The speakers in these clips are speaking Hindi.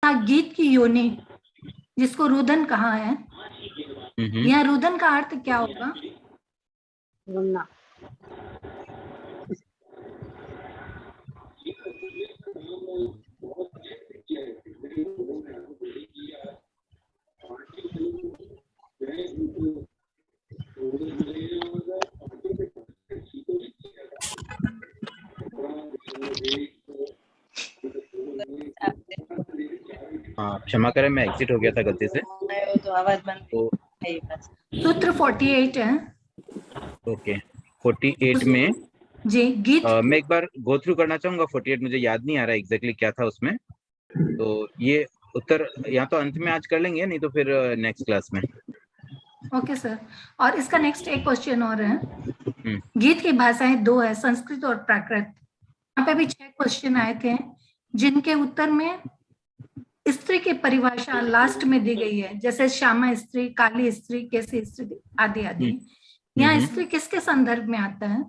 गीत की योनि, जिसको रुदन कहा है, यहाँ रुदन का अर्थ क्या होगा? रुदना। हाँ क्षमा करें, मैं एग्जिट हो गया था गलती से। तो आवाज बंद। तो सूत्र 48 है। ओके 48 में जी गीत मैं एक बार गो थ्रू करना चाहूंगा। 48 मुझे याद नहीं आ रहा एग्जैक्टली क्या था उसमें, तो ये उत्तर या तो अंत में आज कर लेंगे, नहीं तो फिर नेक्स्ट क्लास में। Okay sir. और इसका नेक्स्ट एक क्वेश्चन और है। गीत की भाषाएं दो है, संस्कृत और प्राकृत। यहाँ पे भी 6 क्वेश्चन आए थे, जिनके उत्तर में स्त्री की परिभाषा लास्ट में दी गई है, जैसे श्यामा स्त्री, काली स्त्री, कैसी स्त्री आदि आदि। यहाँ स्त्री किसके संदर्भ में आता है?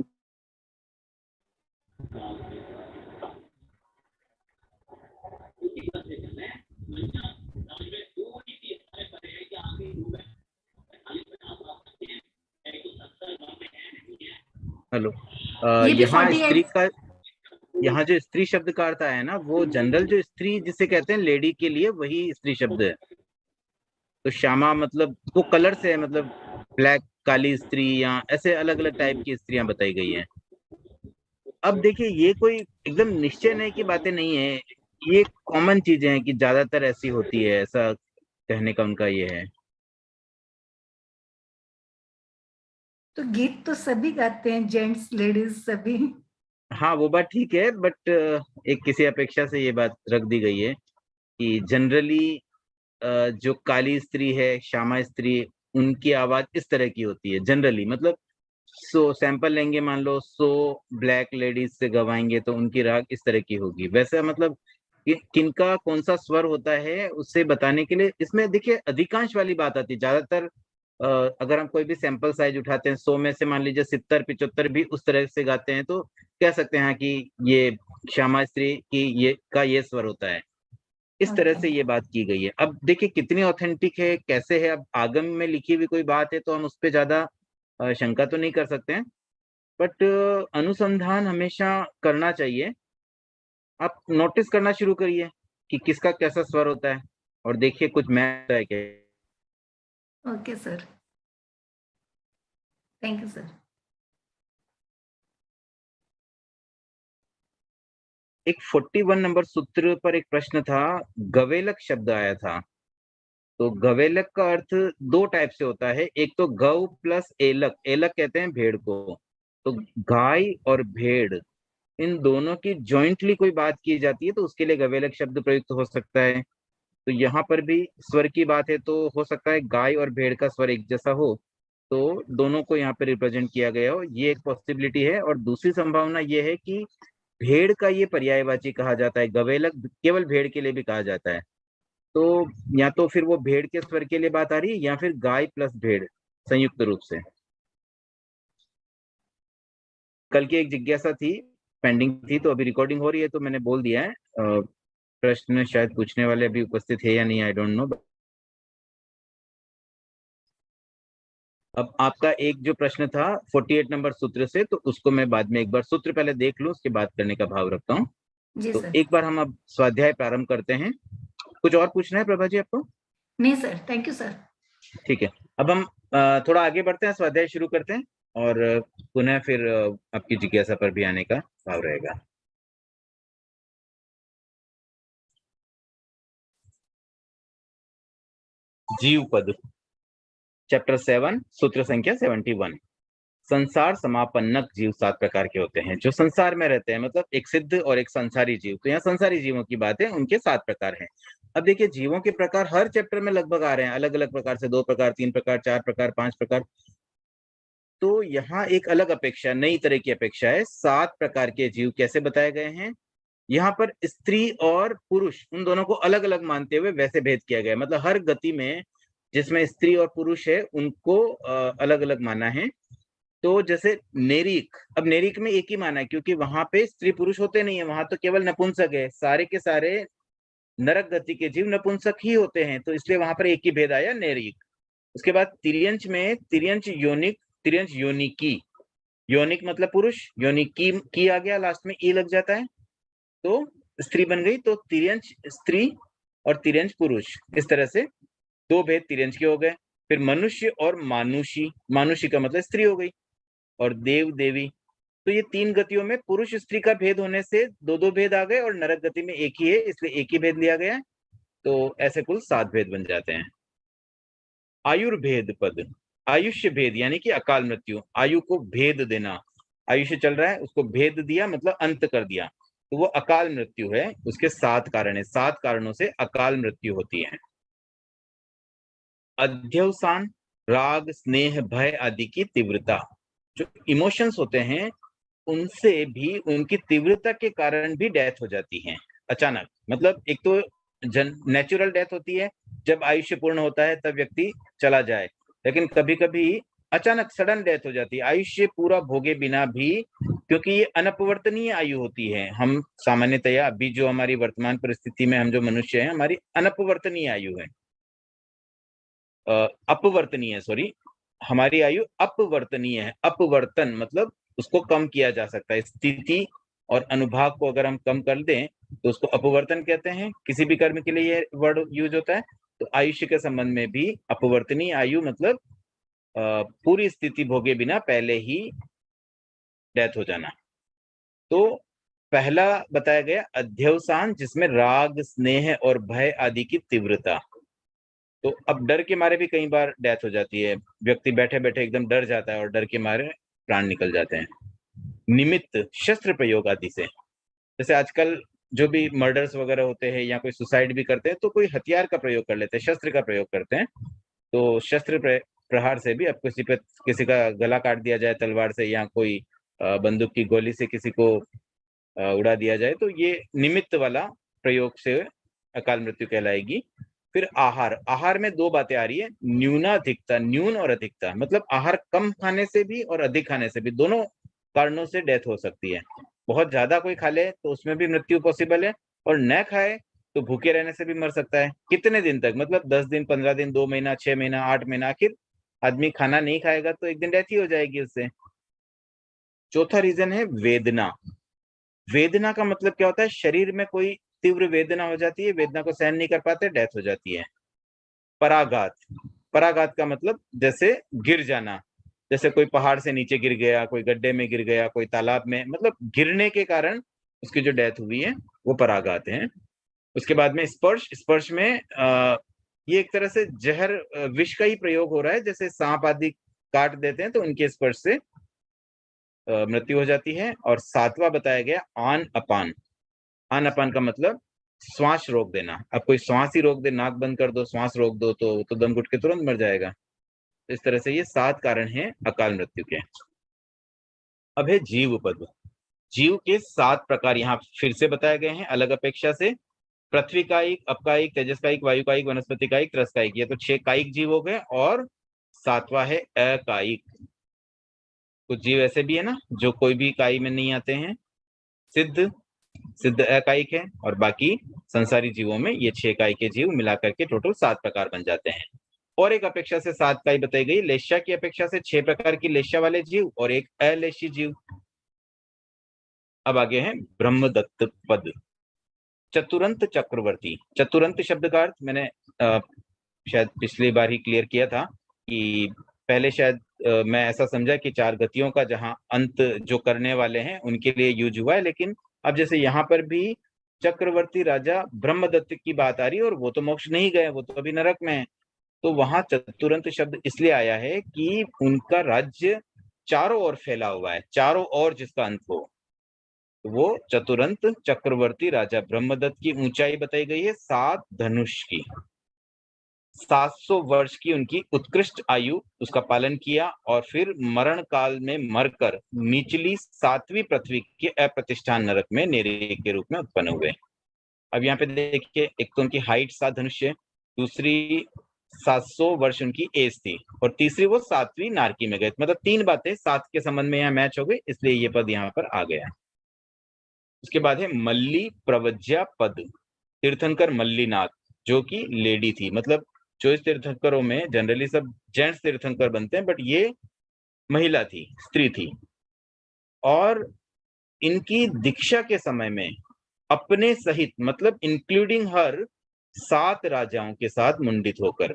हेलो, यहाँ स्त्री का, यहाँ जो स्त्री शब्द का अर्थ आया है ना, वो जनरल जो स्त्री जिसे कहते हैं लेडी के लिए वही स्त्री शब्द है। तो श्यामा मतलब वो कलर से है, मतलब ब्लैक, काली स्त्री या ऐसे अलग अलग टाइप की स्त्रियां बताई गई हैं। अब देखिए ये कोई एकदम निश्चय नहीं की बातें नहीं है, ये कॉमन चीजें हैं कि ज्यादातर ऐसी होती है, ऐसा कहने का उनका ये है। तो गीत तो सभी गाते हैं, जेंट्स लेडीज सभी। हाँ वो बात ठीक है, बट एक किसी अपेक्षा से ये बात रख दी गई है कि जनरली जो काली स्त्री है, श्यामा स्त्री, उनकी आवाज इस तरह की होती है जनरली। मतलब 100 सैंपल लेंगे, मान लो 100 ब्लैक लेडीज से गवाएंगे तो उनकी राग इस तरह की होगी। वैसे मतलब किनका कौन सा स्वर होता है उससे बताने के लिए इसमें देखिए अधिकांश वाली बात आती है। ज्यादातर अगर हम कोई भी सैंपल साइज उठाते हैं 100 में से मान लीजिए 70-75 भी उस तरह से गाते हैं, तो कह सकते हैं कि ये श्यामा स्त्री की ये स्वर होता है। इस तरह से ये बात की गई है। अब देखिए कितनी ऑथेंटिक है, कैसे है, अब आगम में लिखी हुई कोई बात है तो हम उस पर ज्यादा शंका तो नहीं कर सकते हैं, बट अनुसंधान हमेशा करना चाहिए। आप नोटिस करना शुरू करिए कि किसका कैसा स्वर होता है और देखिए कुछ मैच है क्या। Okay sir, thank you sir. एक 41 नंबर सूत्र पर एक प्रश्न था, गवेलक शब्द आया था। तो गवेलक का अर्थ 2 टाइप से होता है, एक तो गौ प्लस एलक, एलक कहते हैं भेड़ को। तो गाय और भेड़ इन दोनों की जॉइंटली कोई बात की जाती है तो उसके लिए गवेलक शब्द प्रयुक्त हो सकता है। तो यहाँ पर भी स्वर की बात है, तो हो सकता है गाय और भेड़ का स्वर एक जैसा हो, तो दोनों को यहाँ पे रिप्रेजेंट किया गया हो, ये एक पॉसिबिलिटी है। और दूसरी संभावना ये है कि भेड़ का ये पर्यायवाची कहा जाता है, गवेलक केवल भेड़ के लिए भी कहा जाता है। तो या तो फिर वो भेड़ के स्वर के लिए बात आ रही है या फिर गाय प्लस भेड़ संयुक्त रूप से। कल की एक जिज्ञासा थी, पेंडिंग थी, तो अभी रिकॉर्डिंग हो रही है तो मैंने बोल दिया है। प्रश्न शायद पूछने वाले अभी उपस्थित है या नहीं, आई डोंट नो। अब आपका एक जो प्रश्न था 48 नंबर सूत्र से, तो उसको मैं बाद में एक बार सूत्र पहले देख लूं, उसके बाद करने का भाव रखता हूँ। तो सर। एक बार हम अब स्वाध्याय प्रारंभ करते हैं। कुछ और पूछना है प्रभा जी आपको? नहीं सर, थैंक यू सर। ठीक है, अब हम थोड़ा आगे बढ़ते हैं, स्वाध्याय शुरू करते हैं और पुनः फिर आपकी जिज्ञासा पर भी आने का भाव रहेगा। जीव पद, चैप्टर 7, सूत्र संख्या 71। संसार समापन्नक जीव 7 प्रकार के होते हैं, जो संसार में रहते हैं, मतलब एक सिद्ध और एक संसारी जीव। तो यहाँ संसारी जीवों की बात है, उनके 7 प्रकार हैं। अब देखिए जीवों के प्रकार हर चैप्टर में लगभग आ रहे हैं, अलग अलग प्रकार से, 2 प्रकार, 3 प्रकार, 4 प्रकार, 5 प्रकार। तो यहाँ एक अलग अपेक्षा, नई तरह की अपेक्षा है। 7 प्रकार के जीव कैसे बताए गए हैं, यहाँ पर स्त्री और पुरुष उन दोनों को अलग अलग मानते हुए वैसे भेद किया गया है। मतलब हर गति में जिसमें स्त्री और पुरुष है उनको अलग अलग माना है। तो जैसे नेरिक, अब नेरिक में एक ही माना है क्योंकि वहां पे स्त्री पुरुष होते नहीं है, वहां तो केवल नपुंसक है, सारे के सारे नरक गति के जीव नपुंसक ही होते हैं, तो इसलिए वहां पर एक ही भेद आया, नैरिक। उसके बाद तिर्यंच में तिर्यंच योनिक, तिर्यंच योनिकी, योनिक मतलब पुरुष, योनिकी की आ गया, लास्ट में ई लग जाता है तो स्त्री बन गई, तो तिर्यंच स्त्री और तिर्यंच पुरुष, इस तरह से दो भेद तिर्यंच के हो गए। फिर मनुष्य और मानुषी, मानुषी का मतलब स्त्री हो गई, और देव देवी, तो ये तीन गतियों में पुरुष स्त्री का भेद होने से दो दो भेद आ गए, और नरक गति में एक ही है इसलिए एक ही भेद लिया गया है, तो ऐसे कुल 7 भेद बन जाते हैं। आयुर्भेद पद, आयुष्य भेद यानी कि अकाल मृत्यु, आयु को भेद देना, आयुष्य चल रहा है उसको भेद दिया मतलब अंत कर दिया, तो वो अकाल मृत्यु है। उसके 7 कारण है, 7 कारणों से अकाल मृत्यु होती है। अध्यवसान, राग स्नेह भय आदि की तीव्रता, जो इमोशंस होते हैं उनसे भी, उनकी तीव्रता के कारण भी डेथ हो जाती है अचानक। मतलब एक तो नेचुरल डेथ होती है, जब आयुष्य पूर्ण होता है तब व्यक्ति चला जाए, लेकिन कभी कभी अचानक सडन डेथ हो जाती है आयुष्य पूरा भोगे बिना भी, क्योंकि ये अनपवर्तनीय आयु होती है। हम सामान्यतया अभी जो हमारी वर्तमान परिस्थिति में हम जो मनुष्य हैं, हमारी अनपवर्तनीय आयु है, अपवर्तनीय, सॉरी, हमारी आयु अपवर्तनीय है। अपवर्तन मतलब उसको कम किया जा सकता है, स्थिति और अनुभाग को अगर हम कम कर दें तो उसको अपवर्तन कहते हैं, किसी भी कर्म के लिए ये वर्ड यूज होता है। तो आयुष्य के संबंध में भी अपवर्तनीय आयु मतलब पूरी स्थिति भोगे बिना पहले ही डेथ हो जाना। तो पहला बताया गया अध्यवसान, जिसमें राग स्नेह और भय आदि की तीव्रता। तो अब डर के मारे भी कई बार डेथ हो जाती है, व्यक्ति बैठे बैठे एकदम डर जाता है और डर के मारे प्राण निकल जाते हैं। निमित्त, शस्त्र प्रयोग आदि से, जैसे आजकल जो भी मर्डर्स वगैरह होते हैं या कोई सुसाइड भी करते हैं तो कोई हथियार का प्रयोग कर लेते हैं, शस्त्र का प्रयोग करते हैं। तो शस्त्र प्रहार से भी, अब किसी का गला काट दिया जाए तलवार से, या कोई बंदूक की गोली से किसी को उड़ा दिया जाए, तो ये निमित्त वाला प्रयोग से अकाल मृत्यु कहलाएगी। फिर आहार, आहार में 2 बातें आ रही है, न्यूनाधिकता, न्यून और अधिकता, मतलब आहार कम खाने से भी और अधिक खाने से भी, दोनों कारणों से डेथ हो सकती है। बहुत ज्यादा कोई खा ले तो उसमें भी मृत्यु पॉसिबल है, और न खाए तो भूखे रहने से भी मर सकता है। कितने दिन तक, मतलब 10 दिन, 15 दिन, 2 महीना, 6 महीना, 8 महीना, आखिर आदमी खाना नहीं खाएगा तो एक दिन डेथ ही हो जाएगी उससे। चौथा रीजन है वेदना। वेदना का मतलब क्या होता है, शरीर में कोई तीव्र वेदना हो जाती है, वेदना को सहन नहीं कर पाते, डेथ हो जाती है। पराघात, पराघात का मतलब जैसे गिर जाना, जैसे कोई पहाड़ से नीचे गिर गया, कोई गड्ढे में गिर गया, कोई तालाब में, मतलब गिरने के कारण उसकी जो डेथ हुई है वो पराघात है। उसके बाद में स्पर्श, स्पर्श में ये एक तरह से जहर, विष का ही प्रयोग हो रहा है, जैसे सांप आदि काट देते हैं तो उनके स्पर्श से मृत्यु हो जाती है। और 7वां बताया गया आन अपान। आन अपान का मतलब श्वास रोक देना। अब कोई श्वास ही रोक दे, नाक बंद कर दो, श्वास रोक दो, तो दम घुट के तुरंत मर जाएगा। इस तरह से ये 7 कारण हैं अकाल मृत्यु के। अब है जीव पद। जीव के 7 प्रकार यहाँ फिर से बताए गए हैं अलग अपेक्षा से। पृथ्वी कायिक, अपकायिक, तेजस कायिक, वायु कायिक, वनस्पति कायिक, त्रस कायिक, ये तो 6 कायिक जीव हो गए, और 7वां है अकायिक। कुछ जीव ऐसे भी है ना जो कोई भी काई में नहीं आते हैं, सिद्ध, सिद्ध अकायिक है, और बाकी संसारी जीवों में ये 6 काई के जीव मिलाकर के टोटल 7 प्रकार बन जाते हैं। और एक अपेक्षा से 7 काई बताई गई, लेश्या की अपेक्षा से 6 प्रकार की लेश्या वाले जीव और एक अलेशी जीव। अब आगे है ब्रह्मदत्त पद। चतुरंत चक्रवर्ती, चतुरंत शब्द का अर्थ मैंने शायद पिछली बार ही क्लियर किया था कि पहले शायद मैं ऐसा समझा कि 4 गतियों का जहां अंत जो करने वाले हैं उनके लिए यूज हुआ है, लेकिन अब जैसे यहाँ पर भी चक्रवर्ती राजा ब्रह्मदत्त की बात आ रही है, और वो तो मोक्ष नहीं गए, वो तो अभी नरक में है। तो वहां चतुरंत शब्द इसलिए आया है कि उनका राज्य चारों ओर फैला हुआ है, चारों ओर जिसका अंत हो, वो चतुरंत चक्रवर्ती राजा ब्रह्मदत्त की ऊंचाई बताई गई है 7 धनुष की। 700 वर्ष की उनकी उत्कृष्ट आयु, उसका पालन किया, और फिर मरण काल में मरकर निचली 7वीं पृथ्वी के अप्रतिष्ठान नरक में नेरी के रूप में उत्पन्न हुए। अब यहाँ पे देखिए, एक तो उनकी हाइट 7 धनुष है, दूसरी 700 वर्ष उनकी एज थी, और तीसरी वो 7वीं नारकी में गए। मतलब 3 बातें 7 के संबंध में यहाँ मैच हो गई, इसलिए ये पद यहाँ पर आ गया। उसके बाद है मल्ली प्रवज्या पद। तीर्थंकर मल्लीनाथ, जो कि लेडी थी। मतलब 24 तीर्थंकरों में जनरली सब जेंट्स तीर्थंकर बनते हैं, बट ये महिला थी, स्त्री थी। और इनकी दीक्षा के समय में अपने सहित, मतलब इंक्लूडिंग हर, 7 राजाओं के साथ मुंडित होकर,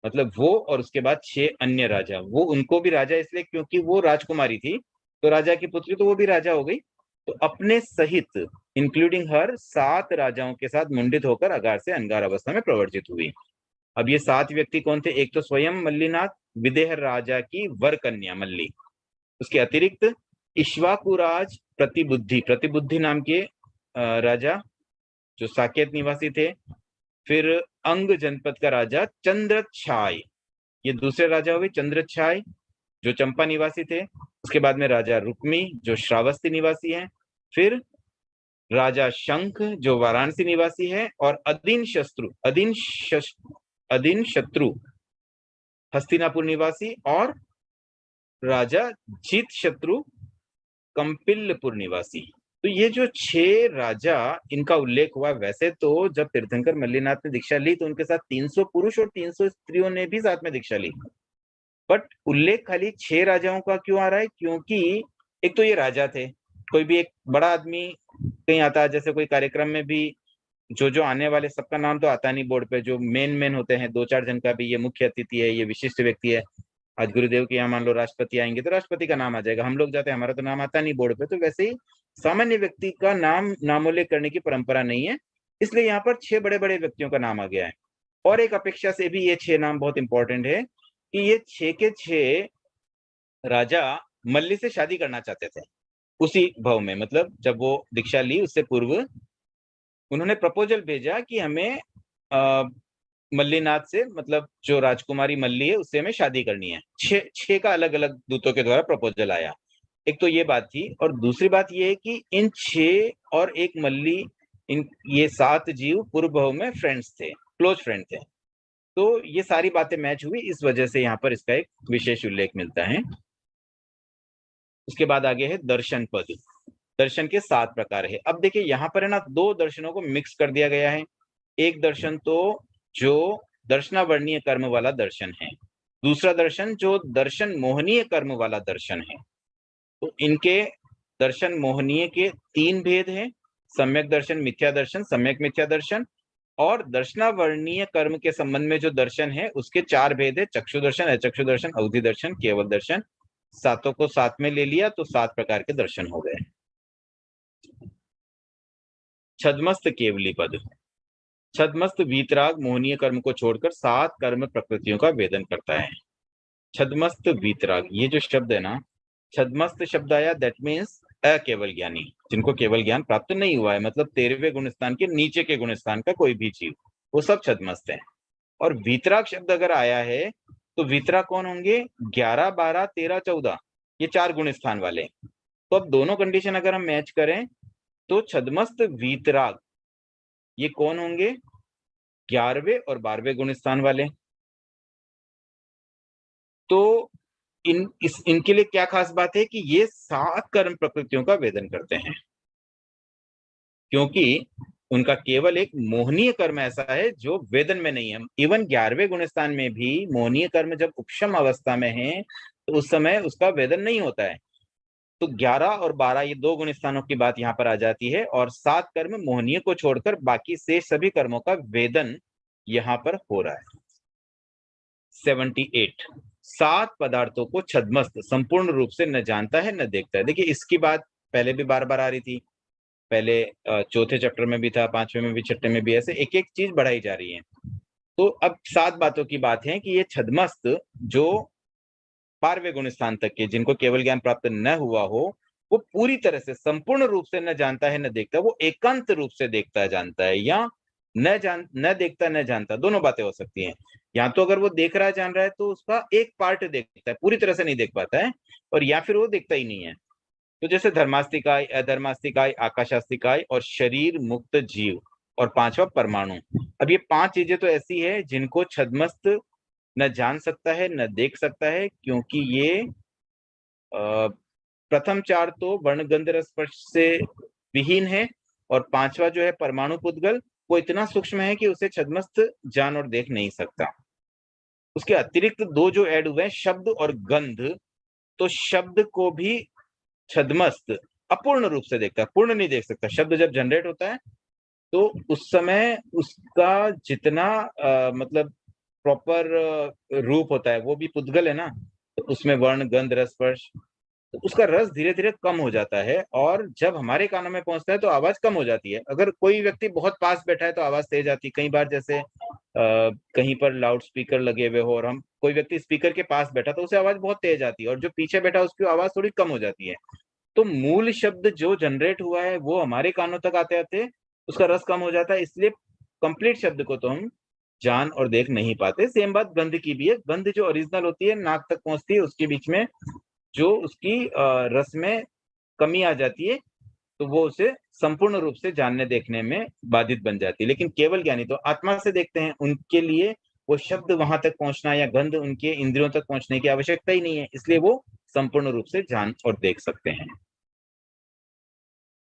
मतलब वो और उसके बाद 6 अन्य राजा, वो उनको भी राजा इसलिए क्योंकि वो राजकुमारी थी, तो राजा की पुत्री तो वो भी राजा हो गई, तो अपने सहित इंक्लूडिंग हर 7 राजाओं के साथ मुंडित होकर अगार से अंगार अवस्था में प्रवर्जित हुई। अब ये 7 व्यक्ति कौन थे? एक तो स्वयं मल्लीनाथ, विदेह राजा की वर कन्या मल्ली, उसके अतिरिक्त इक्ष्वाकुराज प्रतिबुद्धि, प्रतिबुद्धि नाम के राजा जो साकेत निवासी थे, फिर अंग जनपद का राजा चंद्रछाय, ये दूसरे राजा हुए चंद्रछाय जो चंपा निवासी थे। उसके बाद में राजा रुक्मी जो श्रावस्ती निवासी हैं, फिर राजा शंख जो वाराणसी निवासी है, और अदिन शत्रु हस्तिनापुर निवासी, और राजा जीत शत्रु कंपिलपुर निवासी। तो ये जो 6 राजा इनका उल्लेख हुआ, वैसे तो जब तीर्थंकर मल्लीनाथ ने दीक्षा ली तो उनके साथ 300 पुरुष और 300 स्त्रियों ने भी साथ में दीक्षा ली, बट उल्लेख खाली 6 राजाओं का क्यों आ रहा है? क्योंकि एक तो ये राजा थे, कोई भी एक बड़ा आदमी कहीं आता है, जैसे कोई कार्यक्रम में भी जो आने वाले सबका नाम तो आता नहीं बोर्ड पे, जो मेन होते हैं 2-4 जन का भी, ये मुख्य अतिथि है, ये विशिष्ट व्यक्ति है। आज गुरुदेव के यहाँ मान लो राष्ट्रपति आएंगे तो राष्ट्रपति का नाम आ जाएगा, हम लोग जाते हैं, हमारा तो नाम आता नहीं बोर्ड पे, तो वैसे ही सामान्य व्यक्ति का नामोल्लेख करने की परंपरा नहीं है, इसलिए यहाँ पर 6 बड़े बड़े व्यक्तियों का नाम आ गया है। और एक अपेक्षा से भी ये 6 नाम बहुत इंपॉर्टेंट है कि ये 6 के 6 राजा मल्ली से शादी करना चाहते थे उसी भव में, मतलब जब वो दीक्षा ली उससे पूर्व उन्होंने प्रपोजल भेजा कि हमें मल्लीनाथ से, मतलब जो राजकुमारी मल्ली है उससे हमें शादी करनी है। 6 का अलग अलग दूतों के द्वारा प्रपोजल आया। एक तो ये बात थी, और दूसरी बात ये है कि इन 6 और एक मल्ली, ये 7 जीव पूर्व भव में फ्रेंड्स थे, क्लोज फ्रेंड थे, तो ये सारी बातें मैच हुई, इस वजह से यहाँ पर इसका एक विशेष उल्लेख मिलता है। उसके बाद आगे है दर्शन पद। दर्शन के 7 प्रकार है। अब देखिए यहाँ पर है ना, 2 दर्शनों को मिक्स कर दिया गया है। एक दर्शन तो जो दर्शनावर्णीय कर्म वाला दर्शन है, दूसरा दर्शन जो दर्शन मोहनीय कर्म वाला दर्शन है। तो इनके दर्शन मोहनीय के 3 भेद हैं, सम्यक दर्शन, मिथ्या दर्शन, सम्यक मिथ्या दर्शन। और दर्शनावर्णीय कर्म के संबंध में जो दर्शन है उसके 4 भेद है, चक्षु दर्शन, अचक्षु दर्शन, अवधि दर्शन, केवल दर्शन। 7 को साथ में ले लिया तो 7 प्रकार के दर्शन हो गए। छद्मस्त केवली पद। छद्मस्त वीतराग मोहनीय कर्म को छोड़कर 7 कर्म प्रकृतियों का वेदन करता है। छद्मस्त वीतराग, ये जो शब्द है ना, छद्मस्त शब्द आया, दैट मीन्स अकेवल ज्ञानी, जिनको केवल ज्ञान प्राप्त नहीं हुआ है, मतलब 13वें गुणस्थान के नीचे के गुणस्थान का कोई भी जीव, वो सब छद्मस्त है। और वीतराग शब्द अगर आया है तो वीतराग कौन होंगे? 11, 12, 13, 14, ये 4 गुणस्थान वाले। तो अब दोनों कंडीशन अगर हम मैच करें तो छद्मस्त वीतराग ये कौन होंगे? 11वें और 12वें गुणस्थान वाले। तो इनके लिए क्या खास बात है कि ये 7 कर्म प्रकृतियों का वेदन करते हैं, क्योंकि उनका केवल एक मोहनीय कर्म ऐसा है जो वेदन में नहीं है। इवन 11वें गुणस्थान में भी मोहनीय कर्म जब उपशम अवस्था में है तो उस समय उसका वेदन नहीं होता है। तो 11 और 12 ये 2 गुणस्थानों की बात यहाँ पर आ जाती है, और 7 कर्म मोहनीय को छोड़कर बाकी से सभी कर्मों का वेदन यहाँ पर हो रहा है। 78 7 पदार्थों को छद्मस्त संपूर्ण रूप से न जानता है न देखता है। देखिए इसकी बात पहले भी बार बार आ रही थी, पहले 4थे चैप्टर में भी था, 5वें में भी, 6ठे में भी, ऐसे एक एक चीज बढ़ाई जा रही है। तो अब 7 बातों की बात है कि ये छद्मस्त जो 12वें गुण स्थान तक के, जिनको केवल ज्ञान प्राप्त न हुआ हो, वो पूरी तरह से संपूर्ण रूप से न जानता है न देखता, वो एकांत रूप से देखता जानता है, या न देखता न जानता, दोनों बातें हो सकती हैं। या तो अगर वो देख रहा है जान रहा है तो उसका एक पार्ट देखता है, पूरी तरह से नहीं देख पाता है, और या फिर वो देखता ही नहीं है। तो जैसे धर्मास्तिकाय, अधर्मास्तिकाय, आकाशास्तिकाय और शरीर मुक्त जीव, और 5वां परमाणु। अब ये 5 चीजें तो ऐसी है जिनको छद्मस्त न जान सकता है न देख सकता है, क्योंकि ये प्रथम 4 तो वर्ण गंध रस स्पर्श से विहीन है, और 5वां जो है परमाणु पुद्गल, वो इतना सूक्ष्म है कि उसे छद्मस्त जान और देख नहीं सकता। उसके अतिरिक्त दो जो ऐड हुए हैं, शब्द और गंध, तो शब्द को भी छद्मस्त अपूर्ण रूप से देखता है, पूर्ण नहीं देख सकता। शब्द जब जनरेट होता है तो उस समय उसका जितना मतलब प्रॉपर रूप होता है वो भी पुद्गल है ना, तो उसमें वर्ण गंध रस स्पर्श, तो उसका रस धीरे धीरे कम हो जाता है, और जब हमारे कानों में पहुंचता है तो आवाज कम हो जाती है। अगर कोई व्यक्ति बहुत पास बैठा है तो आवाज तेज आती है। कई बार जैसे कहीं पर लाउड स्पीकर लगे हुए हो और हम कोई व्यक्ति स्पीकर के पास बैठा तो उसे आवाज बहुत तेज आती है, और जो पीछे बैठा उसकी आवाज थोड़ी कम हो जाती है। तो मूल शब्द जो जनरेट हुआ है वो हमारे कानों तक आते आते उसका रस कम हो जाता है, इसलिए कंप्लीट शब्द को तो हम जान और देख नहीं पाते। सेम बात गंध की भी है। गंध जो ओरिजिनल होती है नाक तक पहुंचती है, उसके बीच में जो उसकी रस में कमी आ जाती है तो वो उसे संपूर्ण रूप से जानने देखने में बाधित बन जाती है। लेकिन केवल ज्ञानी तो आत्मा से देखते हैं, उनके लिए वो शब्द वहां तक पहुंचना या गंध उनके इंद्रियों तक पहुंचने की आवश्यकता ही नहीं है, इसलिए वो संपूर्ण रूप से जान और देख सकते हैं।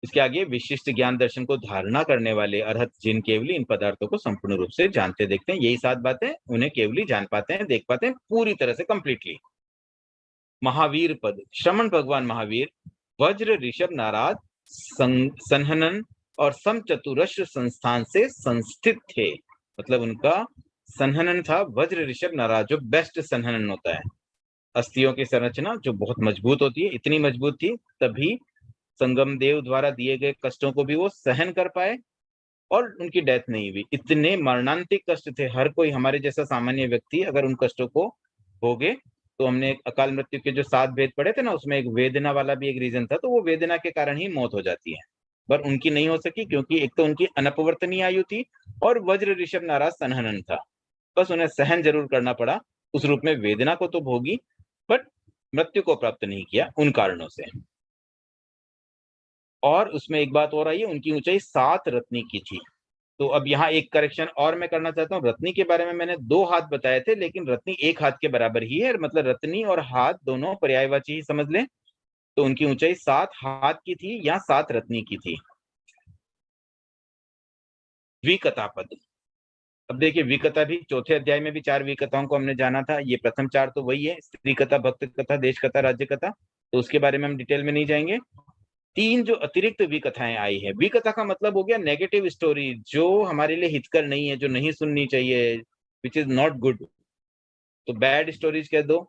इसके आगे विशिष्ट ज्ञान दर्शन को धारणा करने वाले अरहत जिन केवली इन पदार्थों को संपूर्ण रूप से जानते देखते हैं, यही 7 बातें, उन्हें केवली जान पाते हैं, देख पाते हैं पूरी तरह से कंप्लीटली। महावीर पद, श्रमण भगवान महावीर वज्र ऋषभ नाराज संहनन और समचतुरस्र संस्थान से संस्थित थे। मतलब उनका संहनन था वज्र ऋषभ नाराज, जो बेस्ट संहनन होता है। अस्थियों की संरचना जो बहुत मजबूत होती है, इतनी मजबूत थी तभी संगम देव द्वारा दिए गए कष्टों को भी वो सहन कर पाए और उनकी डेथ नहीं हुई। इतने मरणांतिक कष्ट थे, हर कोई हमारे जैसा सामान्य व्यक्ति अगर उन कष्टों को भोगे, तो हमने अकाल मृत्यु के जो 7 भेद पढ़े थे ना, उसमें एक वेदना वाला भी एक रीजन था, तो वो वेदना के कारण ही मौत हो जाती है। पर उनकी नहीं हो सकी क्योंकि एक तो उनकी अनपवर्तनीय आयु थी और वज्र ऋषभ नाराज संहनन था। बस उन्हें सहन जरूर करना पड़ा, उस रूप में वेदना को तो भोगी, बट मृत्यु को प्राप्त नहीं किया उन कारणों से। और उसमें एक बात और आई है, उनकी ऊंचाई 7 रत्नी की थी। तो अब यहाँ एक करेक्शन और मैं करना चाहता हूँ। रत्नी के बारे में मैंने 2 हाथ बताए थे, लेकिन रत्नी 1 हाथ के बराबर ही है, मतलब रत्नी और हाथ दोनों पर्यायवाची ही समझ लें। तो उनकी ऊंचाई 7 हाथ की थी या 7 रत्नी की थी। विकथा पद, अब देखिए विकथा भी चौथे अध्याय में भी 4 विकथाओं को हमने जाना था। ये प्रथम 4 तो वही है, स्त्री कथा, भक्त कथा, देश कथा, राज्य कथा, तो उसके बारे में हम डिटेल में नहीं जाएंगे। 3 जो अतिरिक्त विकथाएं आई है, विकथा का मतलब हो गया नेगेटिव स्टोरी, जो हमारे लिए हितकर नहीं है, जो नहीं सुननी चाहिए, विच इज नॉट गुड। तो बैड स्टोरीज कह दो।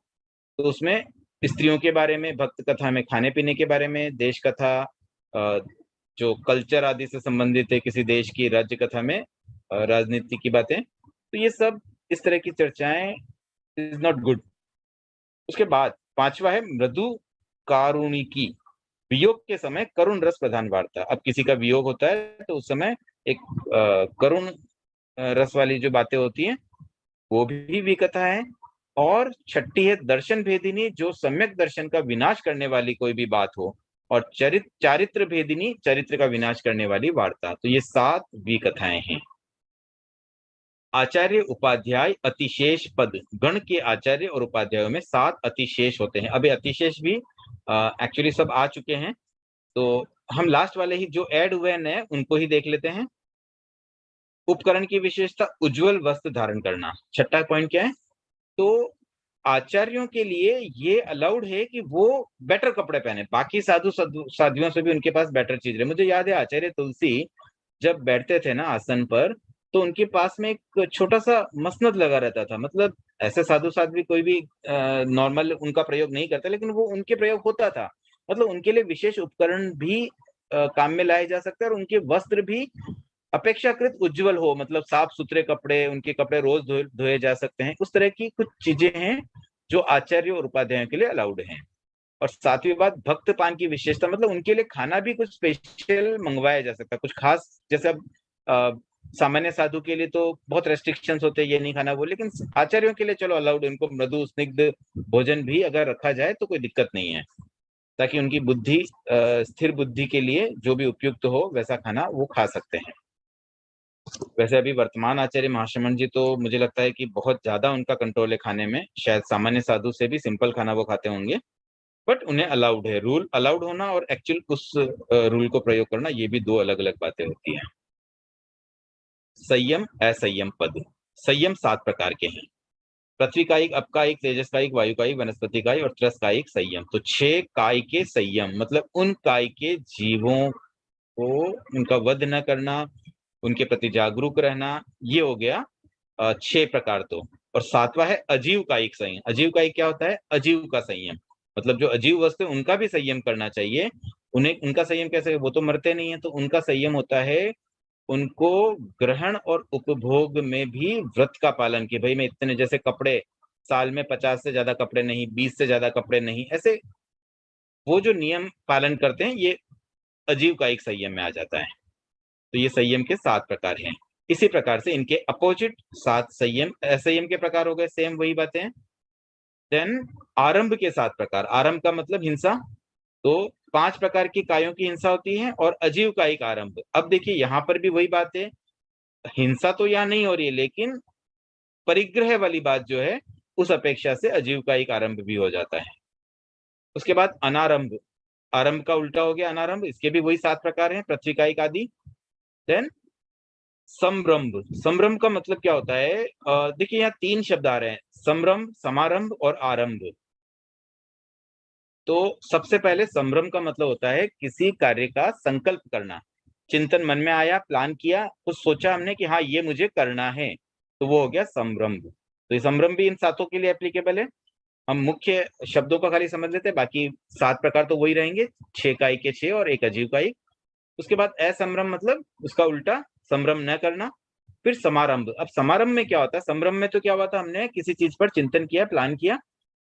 तो उसमें स्त्रियों के बारे में, भक्त कथा में खाने पीने के बारे में, देश कथा जो कल्चर आदि से संबंधित है किसी देश की, राज्य कथा में राजनीति की बातें। तो ये सब इस तरह की चर्चाएं इज नॉट गुड। उसके बाद 5वां है मृदु कारुणिकी, वियोग के समय करुण रस प्रधान वार्ता। अब किसी का वियोग होता है तो उस समय एक करुण रस वाली जो बातें होती हैं वो भी विकथा है। और 6ठी है दर्शन भेदिनी, जो सम्यक दर्शन का विनाश करने वाली कोई भी बात हो, और चारित्र भेदिनी, चरित्र का विनाश करने वाली वार्ता। तो ये 7 विकथाएं हैं। आचार्य उपाध्याय अतिशेष पद, गण के आचार्य और उपाध्यायों में 7 अतिशेष होते हैं। अभी अतिशेष भी एक्चुअली सब आ चुके हैं, तो हम लास्ट वाले ही जो ऐड हुए हैं उनको ही देख लेते हैं। उपकरण की विशेषता उज्जवल वस्त्र धारण करना। 6ठा पॉइंट क्या है, तो आचार्यों के लिए ये अलाउड है कि वो बेटर कपड़े पहने, बाकी साधुओं से भी उनके पास बेटर चीज रहे। मुझे याद है आचार्य तुलसी जब बैठते थे ना आसन पर, तो उनके पास में एक छोटा सा मसनद लगा रहता था। मतलब ऐसे साधु साध्वी कोई भी नॉर्मल उनका प्रयोग नहीं करता, लेकिन वो उनके प्रयोग होता था। मतलब उनके लिए विशेष उपकरण भी काम में लाए जा सकते हैं, और उनके वस्त्र भी अपेक्षाकृत उज्जवल हो, मतलब साफ सुथरे कपड़े, उनके कपड़े रोज धोए जा सकते हैं। उस तरह की कुछ चीजें हैं जो आचार्य और उपाध्यायों के लिए अलाउड हैं। और 7वीं बात भक्त पान की विशेषता, मतलब उनके लिए खाना भी कुछ स्पेशल मंगवाया जा सकता है, कुछ खास। जैसे अब सामान्य साधु के लिए तो बहुत रेस्ट्रिक्शंस होते हैं, ये नहीं खाना वो, लेकिन आचार्यों के लिए चलो अलाउड, उनको मृदु स्निग्ध भोजन भी अगर रखा जाए तो कोई दिक्कत नहीं है, ताकि उनकी बुद्धि स्थिर बुद्धि के लिए जो भी उपयुक्त हो वैसा खाना वो खा सकते हैं। वैसे अभी वर्तमान आचार्य महाश्रमण जी तो मुझे लगता है कि बहुत ज्यादा उनका कंट्रोल है खाने में, शायद सामान्य साधु से भी सिंपल खाना वो खाते होंगे, बट उन्हें अलाउड है। रूल अलाउड होना और एक्चुअल उस रूल को प्रयोग करना, ये भी 2 अलग अलग बातें होती हैं। संयम, असंयम पद। संयम 7 प्रकार के हैं। पृथ्वी का एक, अप का एक, तेजस का एक, वायु का एक, वनस्पति का एक और त्रस का एक संयम। तो 6 काय के संयम मतलब उन काय के जीवों को उनका वध न करना, उनके प्रति जागरूक रहना, ये हो गया 6 प्रकार। तो और 7वां है अजीव कायिक संयम। अजीव कायिक क्या होता है? अजीव का संयम मतलब जो अजीव वस्तु उनका भी संयम करना चाहिए। उन्हें उनका संयम कैसे? वो तो मरते नहीं है, तो उनका संयम होता है उनको ग्रहण और उपभोग में भी व्रत का पालन कि भाई मैं इतने, जैसे कपड़े साल में 50 से ज्यादा कपड़े नहीं, 20 से ज्यादा कपड़े नहीं, ऐसे वो जो नियम पालन करते हैं ये अजीव कायिक संयम में आ जाता है। तो ये संयम के 7 प्रकार हैं। इसी प्रकार से इनके अपोजिट 7 संयम असंयम के प्रकार हो गए, सेम वही बातें। देन आरंभ के 7 प्रकार। आरंभ का मतलब हिंसा। तो 5 प्रकार की कायों की हिंसा होती है और अजीव कायिक आरंभ। अब देखिए यहाँ पर भी वही बात है, हिंसा तो यहाँ नहीं हो रही है लेकिन परिग्रह वाली बात जो है उस अपेक्षा से अजीव कायिक आरंभ भी हो जाता है। उसके बाद अनारंभ। आरंभ का उल्टा हो गया अनारंभ। इसके भी वही 7 प्रकार हैं, पृथ्वी कायिक आदि। देन संरंभ। संरंभ का मतलब क्या होता है? देखिए यहाँ 3 शब्द आ रहे हैं, संरंभ, समारंभ और आरंभ। तो सबसे पहले संरंभ का मतलब होता है किसी कार्य का संकल्प करना। चिंतन मन में आया, प्लान किया, कुछ सोचा हमने कि हाँ ये मुझे करना है, तो वो हो गया संरंभ। तो ये संरंभ भी इन 7 के लिए एप्लीकेबल है। हम मुख्य शब्दों का खाली समझ लेते हैं, बाकी 7 प्रकार तो वही रहेंगे, 6 कायिक के 6 और 1 अजीव कायिक। उसके बाद असंभ्रम मतलब उसका उल्टा, संभ्रम न करना। फिर समारंभ। अब समारंभ में क्या होता है? संभ्रम में तो क्या हुआ था, हमने किसी चीज पर चिंतन किया, प्लान किया,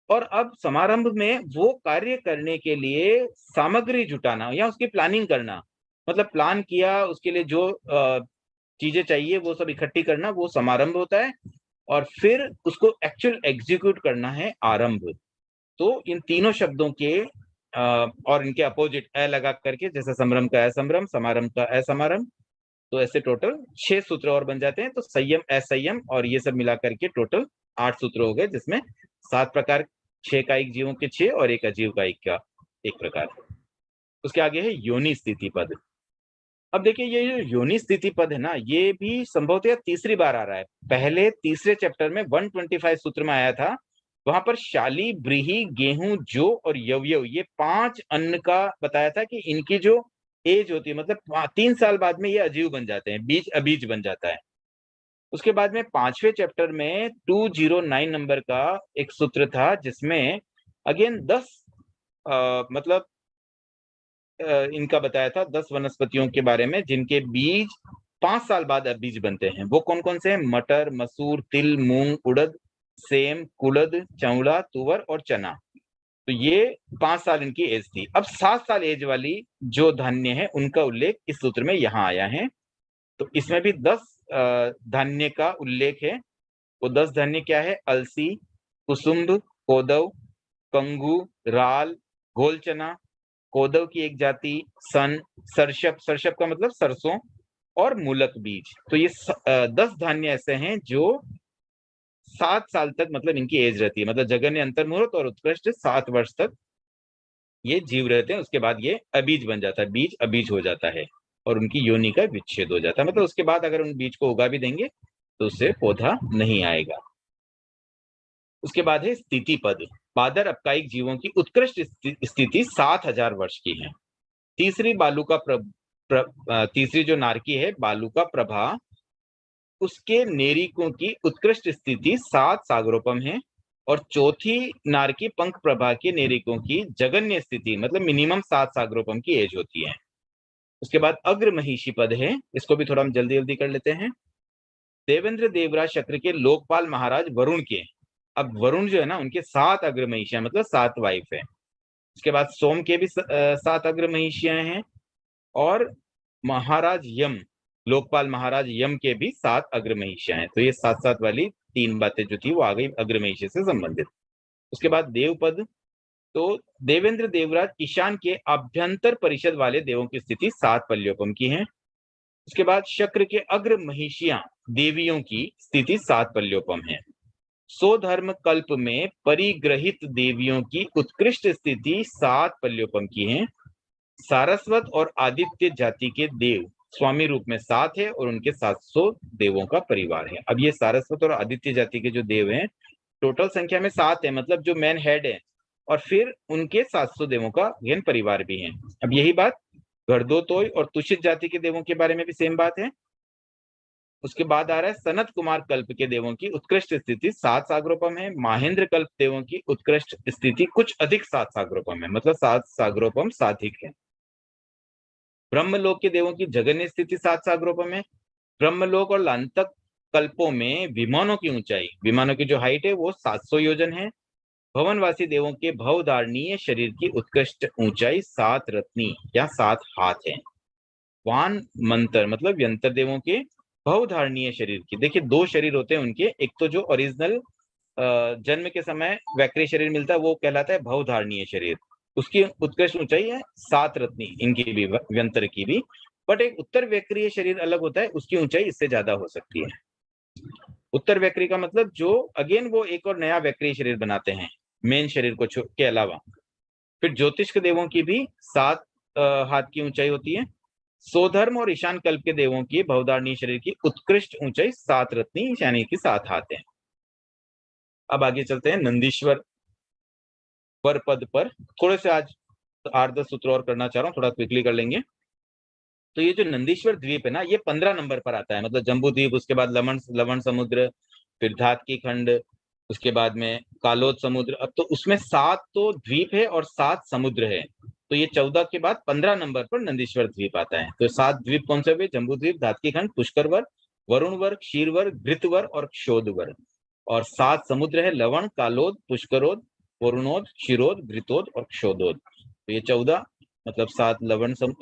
और अब समारंभ में वो कार्य करने के लिए सामग्री जुटाना या उसकी प्लानिंग करना, मतलब प्लान किया, उसके लिए जो चीजें चाहिए वो सब इकट्ठी करना, वो समारंभ होता है। और फिर उसको एक्चुअल एग्जीक्यूट करना है आरंभ। तो इन तीनों शब्दों के और इनके अपोजिट अ लगा करके, जैसे संभ्रम का असंभ्रम, समारंभ का असमारंभ, तो ऐसे टोटल 6 सूत्र और बन जाते हैं। तो संयम, असंयम और ये सब मिला करके टोटल 8 सूत्र हो गए, जिसमें 7 प्रकार 6 कायिक जीवों के 6 और 1 अजीव कायिक का 1 प्रकार। उसके आगे है योनि स्थिति पद। अब देखिए ये जो योनि स्थिति पद है ना, ये भी संभवतः तीसरी बार आ रहा है। पहले तीसरे चैप्टर में 125 सूत्र में आया था, वहां पर शाली, ब्रीही, गेहूं, जौ और यवयव, ये 5 अन्न का बताया था कि इनकी जो एज होती है, मतलब 3 साल बाद में ये अजीव बन जाते हैं, बीज अबीज बन जाता है। उसके बाद में 5वें चैप्टर में 209 नंबर का एक सूत्र था, जिसमें अगेन 10 मतलब इनका बताया था, 10 वनस्पतियों के बारे में जिनके बीज 5 साल बाद बीज बनते हैं। वो कौन कौन से हैं? मटर, मसूर, तिल, मूंग, उड़द, सेम, कुलद, चौड़ा, तुवर और चना। तो ये 5 साल इनकी एज थी। अब 7 साल एज वाली जो धान्य है उनका उल्लेख इस सूत्र में यहाँ आया है। तो इसमें भी 10 धान्य का उल्लेख है। वो 10 धान्य क्या है? अलसी, कुसुम्भ, कोदव, कंगू, राल, घोल चना, कोदव की एक जाति, सन, सरशप, सरशप का मतलब सरसों, और मूलक बीज। तो ये 10 धान्य ऐसे हैं जो 7 साल तक मतलब इनकी एज रहती है, मतलब जगन्य, अंतर्मुहूर्त और उत्कृष्ट 7 वर्ष तक ये जीव रहते हैं। उसके बाद ये अबीज बन जाता है, बीज अबीज हो जाता है और उनकी योनि का विच्छेद हो जाता है। मतलब उसके बाद अगर उन बीज को उगा भी देंगे तो उससे पौधा नहीं आएगा। उसके बाद है स्थिति पद। बादर अपकायिक जीवों की उत्कृष्ट स्थिति 7000 वर्ष की है। तीसरी बालू का तीसरी जो नारकी है बालू का प्रभा, उसके नेरिकों की उत्कृष्ट स्थिति 7 सागरोपम है। और चौथी नारकी पंख प्रभा के नेरिकों की जगन्य स्थिति मतलब मिनिमम 7 सागरोपम की एज होती है। उसके बाद अग्र महिषी पद है, इसको भी थोड़ा हम जल्दी जल्दी कर लेते हैं। देवेंद्र देवराज शक्र के लोकपाल महाराज वरुण के, अब वरुण जो है ना उनके 7 अग्र महिषियां मतलब 7 वाइफ है। उसके बाद सोम के भी 7 अग्र महिषियां हैं। और महाराज यम, लोकपाल महाराज यम के भी 7 अग्र महिषियां हैं। तो ये 7-7 वाली 3 बातें जो थी वो आ गई अग्र महिषी से संबंधित। उसके बाद देवपद, तो देवेंद्र देवराज ईशान के आभ्यंतर परिषद वाले देवों की स्थिति 7 पल्योपम की है। उसके बाद शक्र के अग्र महिषियां देवियों की स्थिति 7 पल्योपम है। स्वधर्म कल्प में परिग्रहित देवियों की उत्कृष्ट स्थिति 7 पल्योपम की है। सारस्वत और आदित्य जाति के देव स्वामी रूप में 7 है और उनके 700 देवों का परिवार है। अब ये सारस्वत और आदित्य जाति के जो देव हैं टोटल संख्या में 7 है, मतलब जो मेन हेड है, और फिर उनके 700 देवों का गहन परिवार भी है। अब यही बात गर्दोतोय और तुषित जाति के देवों के बारे में भी सेम बात है। उसके बाद आ रहा है सनत कुमार कल्प के देवों की उत्कृष्ट स्थिति 7 सागरोपम है। महेंद्र कल्प देवों की उत्कृष्ट स्थिति कुछ अधिक 7 सागरोपम है, मतलब 7 सागरोपम साधिक है। ब्रह्मलोक के देवों की जघन्य स्थिति 7 सागरोपम है। ब्रह्मलोक और लांतक कल्पों में विमानों की ऊंचाई, विमानों की जो हाइट है वो 700 योजन है। भवनवासी देवों के भवधारणीय शरीर की उत्कृष्ट ऊंचाई 7 रत्नी या 7 हाथ है। वान मंत्र मतलब यंत्र देवों के भवधारणीय शरीर की, देखिए 2 शरीर होते हैं उनके, एक तो जो ओरिजिनल जन्म के समय वैक्रिय शरीर मिलता है वो कहलाता है भवधारणीय शरीर, उसकी उत्कृष्ट ऊंचाई है 7 रत्नी, इनकी भी व्यंतर की भी। बट एक उत्तर वैक्रिय शरीर अलग होता है, उसकी ऊंचाई इससे ज्यादा हो सकती है। उत्तर वैक्रिय का मतलब जो अगेन वो एक और नया वैक्रिय शरीर बनाते हैं मेन शरीर को के अलावा। फिर ज्योतिष के देवों की भी 7 हाथ की ऊंचाई होती है। सोधर्म और ईशान कल्प के देवों की भवधारणीय शरीर की उत्कृष्ट ऊंचाई 7 रत्नी यानी कि 7 हाथ है। अब आगे चलते हैं नंदीश्वर पर पद पर, थोड़े से आज 8-10 सूत्र और करना चाह रहा हूँ, थोड़ा क्विकली कर लेंगे। तो ये जो नंदीश्वर द्वीप है ना, ये 15 नंबर पर आता है, मतलब जम्बू द्वीप, उसके बाद लवण समुद्र, फिर धातकी खंड, उसके बाद में कालोद समुद्र। अब तो उसमें 7 तो द्वीप है और 7 समुद्र है, तो ये 14 के बाद 15 नंबर पर नंदीश्वर द्वीप आता है। तो 7 द्वीप कौन से हुए? जम्बू द्वीप, धातकी खंड, पुष्करवर, वरुणवर, क्षीरवर, घृतवर और क्षोधवर। और 7 समुद्र है, लवण, कालोद, पुष्करोद, वरुणोद, क्षीरोद, घृतोद और क्षोधोद। तो ये 14 मतलब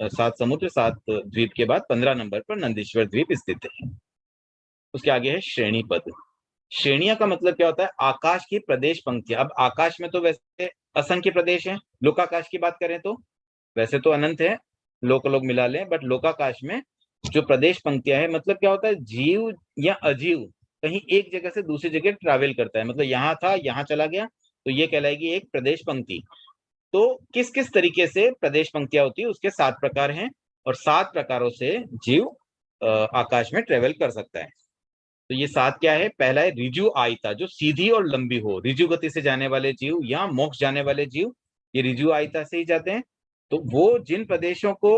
7 समुद्र 7 द्वीप के बाद 15 नंबर पर नंदीश्वर द्वीप स्थित है। उसके आगे है श्रेणी पद। श्रेणियां का मतलब क्या होता है? आकाश की प्रदेश पंक्तियां। अब आकाश में तो वैसे असंख्य प्रदेश हैं, लोकाकाश की बात करें तो वैसे तो अनंत है, लोक मिला लें, बट लोकाकाश में जो प्रदेश पंक्तियां है मतलब क्या होता है? जीव या अजीव कहीं एक जगह से दूसरी जगह ट्रैवल करता है, मतलब यहाँ था यहाँ चला गया, तो ये कहलाएगी एक प्रदेश पंक्ति। तो किस किस तरीके से प्रदेश पंक्तियां होती है उसके 7 प्रकार हैं, और 7 प्रकारों से जीव आकाश में ट्रेवल कर सकता है। तो ये 7 क्या है? पहला है रिजु आयता, जो सीधी और लंबी हो, रिजु गति से जाने वाले जीव या मोक्ष जाने वाले जीव ये रिजु आयता से ही जाते हैं। तो वो जिन प्रदेशों को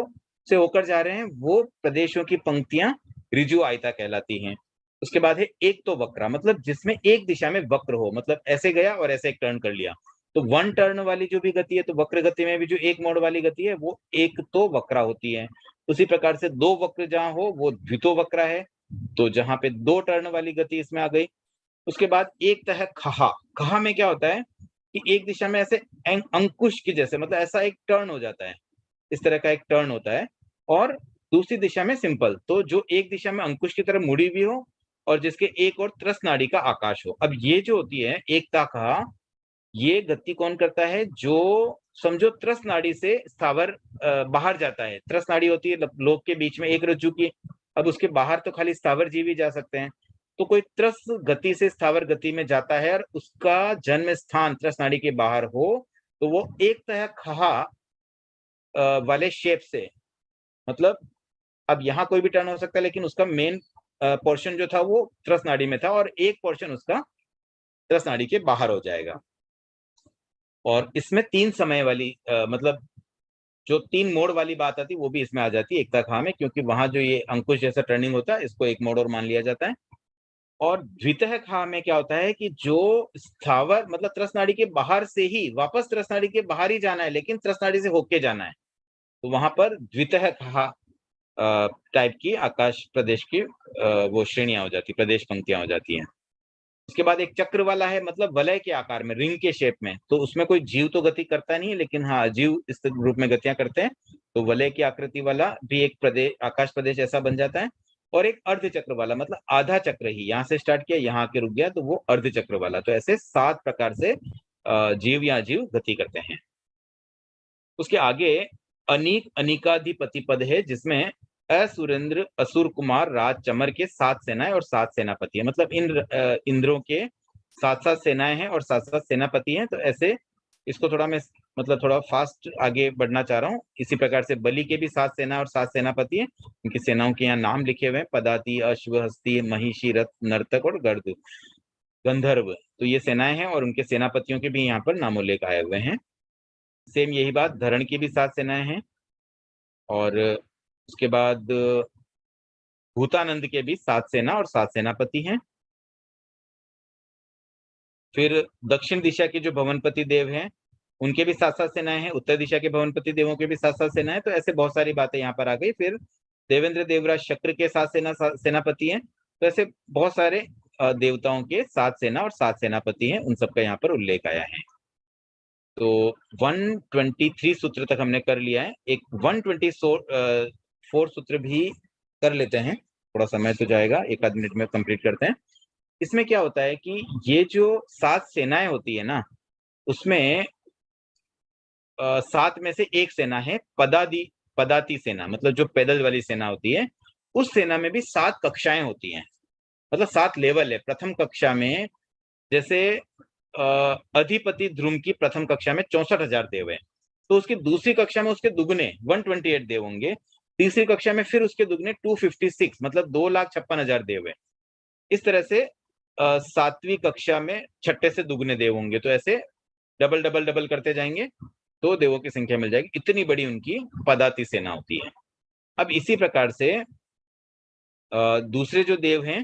से होकर जा रहे हैं वो प्रदेशों की पंक्तियां रिजु आयता कहलाती हैं। उसके बाद है एक तो वक्रा, मतलब जिसमें एक दिशा में वक्र हो, मतलब ऐसे गया और ऐसे एक टर्न कर लिया। तो 1 टर्न वाली जो भी गति है, तो वक्र गति में भी जो एक मोड़ वाली गति है वो एक तो वक्रा होती है। उसी प्रकार से 2 वक्र जहां हो वो द्वितो वक्रा है, तो जहां पे 2 टर्न वाली गति इसमें आ गई। उसके बाद एक तह खहा, खहा में क्या होता है कि एक दिशा में ऐसे अंकुश की जैसे, मतलब ऐसा एक टर्न हो जाता है, इस तरह का एक टर्न होता है, और दूसरी दिशा में सिंपल, तो जो एक दिशा में अंकुश की तरह मुड़ी भी हो और जिसके एक और त्रस नाड़ी का आकाश हो। अब ये जो होती है एकता कहा, ये गति कौन करता है? जो समझो त्रस नाड़ी से स्थावर बाहर जाता है, त्रस नाड़ी होती है लोक के बीच में एक रज्जु की, अब उसके बाहर तो खाली स्थावर जीव ही जा सकते हैं। तो कोई त्रस गति से स्थावर गति में जाता है और उसका जन्म स्थान त्रस नाड़ी के बाहर हो, तो वो एक तह खहा वाले शेप से, मतलब अब यहाँ कोई भी टर्न हो सकता है लेकिन उसका मेन पोर्शन जो था वो त्रस नाड़ी में था और एक पोर्शन उसका त्रस नाड़ी के बाहर हो जाएगा। और इसमें 3 समय वाली मतलब जो 3 मोड़ वाली बात आती है वो भी इसमें आ जाती है एकता खा में, क्योंकि वहां जो ये अंकुश जैसा टर्निंग होता है इसको एक मोड़ और मान लिया जाता है। और द्वितः खा में क्या होता है कि जो स्थावर मतलब त्रस नाड़ी के बाहर से ही वापस त्रस नाड़ी के बाहर ही जाना है लेकिन त्रस नाड़ी से होके जाना है, तो वहां पर द्वितः खा टाइप की आकाश प्रदेश की वो श्रेणियां हो जाती, प्रदेश पंक्तियां हो जाती हैं। उसके बाद एक चक्र वाला है, मतलब वलय के आकार में, रिंग के शेप में, तो उसमें कोई जीव तो गति करता नहीं है लेकिन हाँ जीव इस रूप में गतियां करते हैं, तो वलय की आकृति वाला भी एक प्रदेश आकाश प्रदेश ऐसा बन जाता है। और एक अर्ध चक्र वाला, मतलब आधा चक्र ही, यहाँ से स्टार्ट किया यहाँ के रुक गया, तो वो अर्ध चक्र वाला। तो ऐसे 7 प्रकार से जीव या जीव गति करते हैं। उसके आगे अनीक अनिकाधिपति पद है, जिसमें असुरेंद्र, असुर कुमार, राज चमर के 7 सेनाएं और 7 सेनापति है, मतलब इंद्रों के 7-7 सेनाएं हैं और 7-7 सेनापति हैं। तो ऐसे इसको थोड़ा मैं मतलब थोड़ा फास्ट आगे बढ़ना चाह रहा हूँ। इसी प्रकार से बलि के भी 7 सेना और 7 सेनापति हैं। उनकी सेनाओं के यहाँ नाम लिखे हुए हैं, पदाति, अश्व, हस्ती, महिषी, रथ, नर्तक और गर्द, गंधर्व। तो ये सेनाएं हैं और उनके सेनापतियों के भी यहाँ पर नामोल्लेख आए हुए हैं। सेम यही बात धरण की भी 7 सेनाएं हैं। और उसके बाद भूतानंद के भी 7 सेना और 7 सेनापति हैं। फिर दक्षिण दिशा के जो भवनपति देव हैं उनके भी 7-7 सेनाएं हैं। उत्तर दिशा के भवनपति देवों के भी 7-7 सेनाएं। तो ऐसे बहुत सारी बातें यहाँ पर आ गई। फिर देवेंद्र देवराज शक्र के 7 सेनापति हैं। तो ऐसे बहुत सारे देवताओं के 7 सेना और 7 सेनापति हैं, उन सबका यहाँ पर उल्लेख आया है। तो 123 सूत्र तक हमने कर लिया है। एक 124 सूत्र भी कर लेते हैं, थोड़ा समय तो जाएगा, 1 आध मिनट में कंप्लीट करते हैं। इसमें क्या होता है कि ये जो 7 सेनाएं होती है ना, उसमें 7 में से एक सेना है पदाती सेना, मतलब जो पैदल वाली सेना होती है। उस सेना में भी 7 कक्षाएं होती हैं, मतलब 7 लेवल है। प्रथम कक्षा में जैसे अधिपति ध्रुम की प्रथम कक्षा में 64,000 देव है, तो उसकी दूसरी कक्षा में उसके दुगने 128 देव होंगे। तीसरी कक्षा में फिर उसके दुगने 256, मतलब 2,56,000 देव है। इस तरह से 7वीं कक्षा में छठे से दुगने देव होंगे। तो ऐसे डबल डबल डबल करते जाएंगे तो देवों की संख्या मिल जाएगी। इतनी बड़ी उनकी पदाती सेना होती है। अब इसी प्रकार से दूसरे जो देव हैं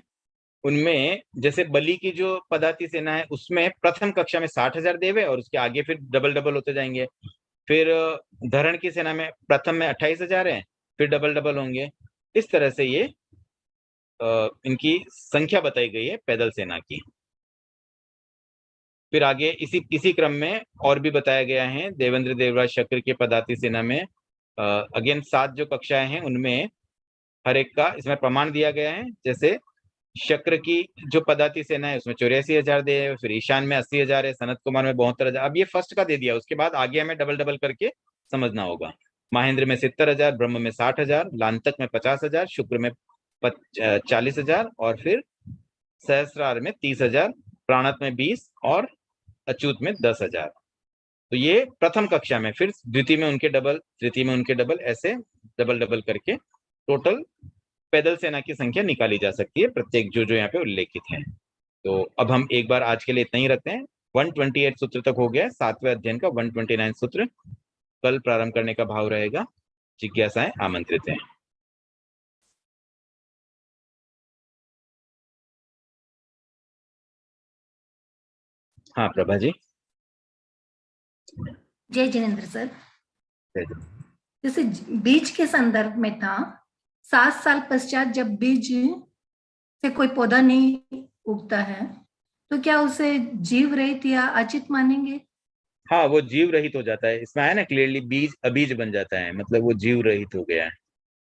उनमें जैसे बलि की जो पदाती सेना है उसमें प्रथम कक्षा में 60,000 देव है और उसके आगे फिर डबल डबल होते जाएंगे। फिर धरण की सेना में प्रथम में 28,000 है, फिर डबल डबल होंगे। इस तरह से ये इनकी संख्या बताई गई है पैदल सेना की। फिर आगे इसी क्रम में और भी बताया गया है। देवेंद्र देवराज शक्र के पदाती सेना में अगेन 7 जो कक्षाएं हैं उनमें हर एक का इसमें प्रमाण दिया गया है। जैसे शक्र की जो पदाती सेना है उसमें 84,000 दे, फिर ईशान में 80,000 है, सनत कुमार में 72,000। अब ये फर्स्ट का दे दिया, उसके बाद आगे हमें डबल डबल करके समझना होगा। महेंद्र में 70,000, ब्रह्म में 60,000, लांतक में 50,000, शुक्र में 40,000 और फिर सहस्रार में 30,000, प्राणत में 20 और अच्युत में 10,000। तो ये प्रथम कक्षा में। फिर द्वितीय में उनके डबल, तृतीय में उनके डबल, ऐसे डबल डबल करके टोटल पैदल सेना की संख्या निकाली जा सकती है, प्रत्येक जो जो यहाँ पे उल्लेखित है। तो अब हम एक बार आज के लिए इतना ही रखते हैं। 128 सूत्र तक हो गया, 7वें अध्ययन का 129 सूत्र कल प्रारंभ करने का भाव रहेगा। जिज्ञासाएं आमंत्रित हैं। हाँ प्रभा जी। जय जिनेन्द्र सर। जय जी। जैसे बीज के संदर्भ में था, 7 साल पश्चात जब बीज से कोई पौधा नहीं उगता है तो क्या उसे जीव रहित या अचित मानेंगे? हाँ, वो जीव रहित हो जाता है। इसमें आया ना क्लियरली, बीज अबीज बन जाता है, मतलब वो जीव रहित हो गया है।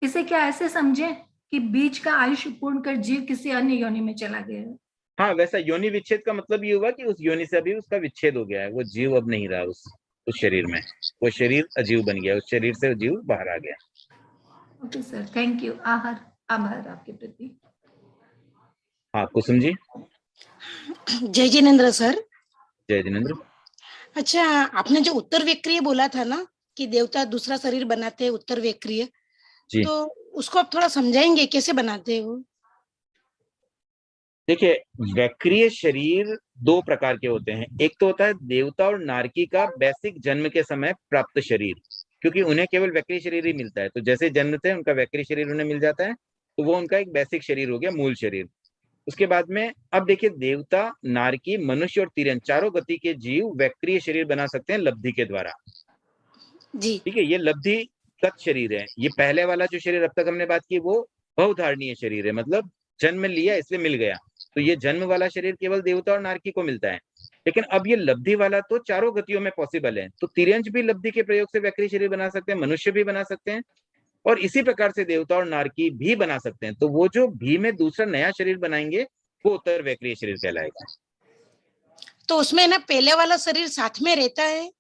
इसे क्या ऐसे समझे कि बीज का आयुष्य पूर्ण कर जीव किसी अन्य योनि में चला गया है? हाँ, वैसा योनि विच्छेद का मतलब ये हुआ कि उस योनि से अभी उसका विच्छेद हो गया है, वो जीव अब नहीं रहा उस शरीर में, वो शरीर अजीव बन गया, उस शरीर से जीव बाहर आ गया। Okay sir, thank you. आभार आपके प्रति। हाँ कुसुम जी। जय जिनेन्द्र सर। जय जिनेन्द्र। अच्छा, आपने जो उत्तर वेक्रिय बोला था ना कि देवता दूसरा शरीर बनाते हैं उत्तर वेक्रिय, तो उसको आप थोड़ा समझाएंगे कैसे बनाते हैं वो? देखिए, वैक्रिय शरीर 2 प्रकार के होते हैं। एक तो होता है देवता और नारकी का बेसिक जन्म के समय प्राप्त शरीर, क्योंकि उन्हें केवल वैक्रिय शरीर ही मिलता है। तो जैसे जन्मते हैं उनका वैक्रिय शरीर उन्हें मिल जाता है, तो वो उनका एक बेसिक शरीर हो गया, मूल शरीर। उसके बाद में अब देखिए, देवता, नारकी, मनुष्य और तिर्यन चारों गति के जीव वैक्रिय शरीर बना सकते हैं लब्धि के द्वारा जी। ठीक है, ये लब्धि तत् शरीर है। ये पहले वाला जो शरीर अब तक हमने बात की वो बहुधारणीय शरीर है, मतलब जन्म लिया इसलिए मिल गया। तो ये जन्म वाला शरीर केवल देवता और नारकी को मिलता है। लेकिन अब ये लब्धि वाला तो चारों गतियों में पॉसिबल है। तो तिर्यंच भी लब्धि के प्रयोग से वैक्रिय शरीर बना सकते हैं, मनुष्य भी बना सकते हैं, और इसी प्रकार से देवता और नारकी भी बना सकते हैं। तो वो जो भी में दूसरा नया शरीर बनाएंगे वो उत्तर वैक्रिय शरीर कहलाएगा। तो उसमें ना पहले वाला शरीर साथ में रहता है?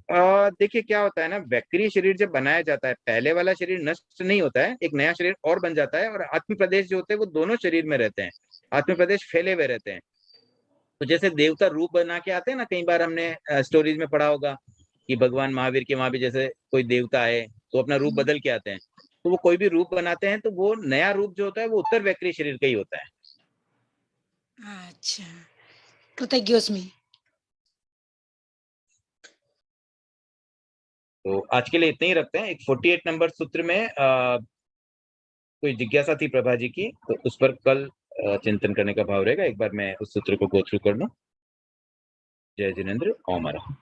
देखिए क्या होता है ना, वैक्रिय शरीर जब बनाया जाता है, पहले वाला शरीर नष्ट नहीं होता है, एक नया शरीर और बन जाता है, और आत्म प्रदेश जो होते हैं वो दोनों शरीर में रहते हैं, आत्म प्रदेश फैले हुए रहते हैं। तो जैसे देवता रूप बना के आते हैं ना, कई बार हमने स्टोरीज में पढ़ा होगा कि भगवान महावीर के वहां भी जैसे कोई देवता आए तो अपना रूप बदल के आते हैं, तो वो कोई भी रूप बनाते हैं तो वो नया रूप जो होता है वो उत्तर वैक्रिय शरीर का ही होता है। अच्छा, कृतज्ञोस्मि। तो आज के लिए इतना ही रखते हैं। एक 48 नंबर सूत्र में कोई जिज्ञासा थी प्रभा जी की, तो उस पर कल चिंतन करने का भाव रहेगा। एक बार मैं उस सूत्र को गो थ्रू कर लूं। जय जिनेन्द्र। ओम हरा।